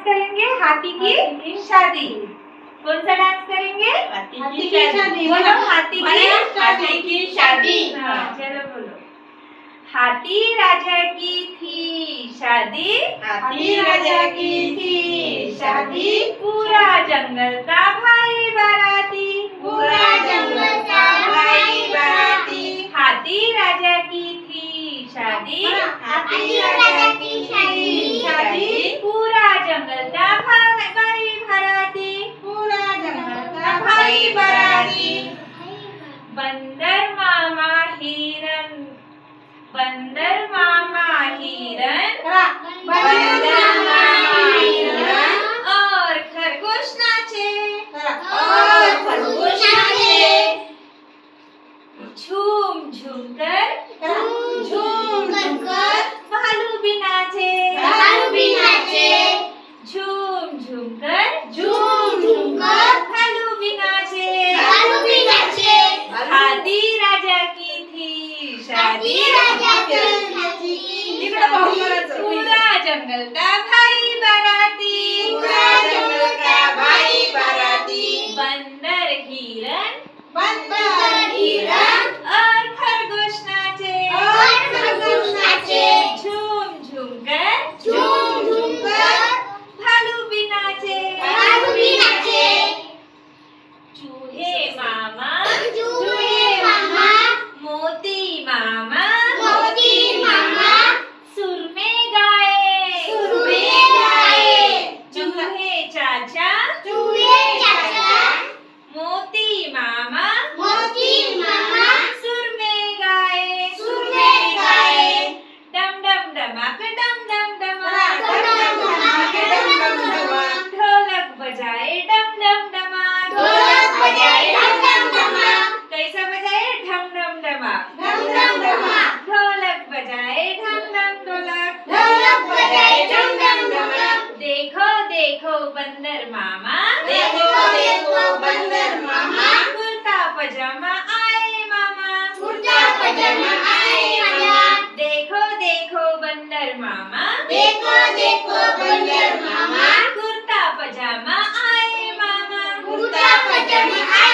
Dance करेंगे हाथी की शादी। कौन सा डांस करेंगे? हाथी की शादी। बोलो हाथी की शादी। हाँ चलो बोलो। हाथी राजा की थी शादी, हाथी राजा की थी शादी, पूरा जंगल था भाई बाराती, पूरा जंगल था भाई बाराती। हाथी राजा की थी शादी, हाथी राजा की शादी, पूरा जंगल था भाई बाराती, पूरा जंगल था भाई बाराती। बंदर मामा हिरन, बंदर मामा हिरन, बंदर मामा हिरन, और खरगोश नाचे, और खरगोश नाचे। झूम झूम कर, झूम झूम कर, भालू भी नाचे, भालू भी नाचे। झूम झूम कर, झूम झूम कर, भालू भी नाचे, भालू भी नाचे। हाथी राजा की थी शादी, हाथी राजा की इकडे पाहून म्हणायचं. पूरा जंगल था भाई बाराती, पूरा जंगल था भाई बाराती। बंदर हिरन बंदर हिरन, और खरगोश नाचे, और खरगोश नाचे। झूम झूम कर, झूम झूम कर, भालू भी नाचे, भालू भी नाचे। चूहे मामा, चूहे मामा, मोती मामा, मोती मामा, सुर में गाए, सुर में गाए। चूहे चाचा, चूहे चाचा, मोती मामा, मोती मामा, सुर में गाए, सुर में गाए। डम डम डमाक डम डम डमा, डम डम डमाक डम डम डमा, ढोलक बजाए डम डम डमा, ढोलक बजाए डम डम डमा, कैसा बजाए? ढम डम डमा, डम डम डमा, ढोलक बजाए ढम डम ढोलक, ढोलक बजाए डम डम डमा। देखो देखो बंदर मामा, देखो देखो बंदर मामा, कुर्ता पजामा आए मामा, कुर्ता पजामा आए मामा। देखो देखो बंदर मामा, देखो देखो बंदर मामा, कुर्ता पजामा आए मामा, कुर्ता पजामा आए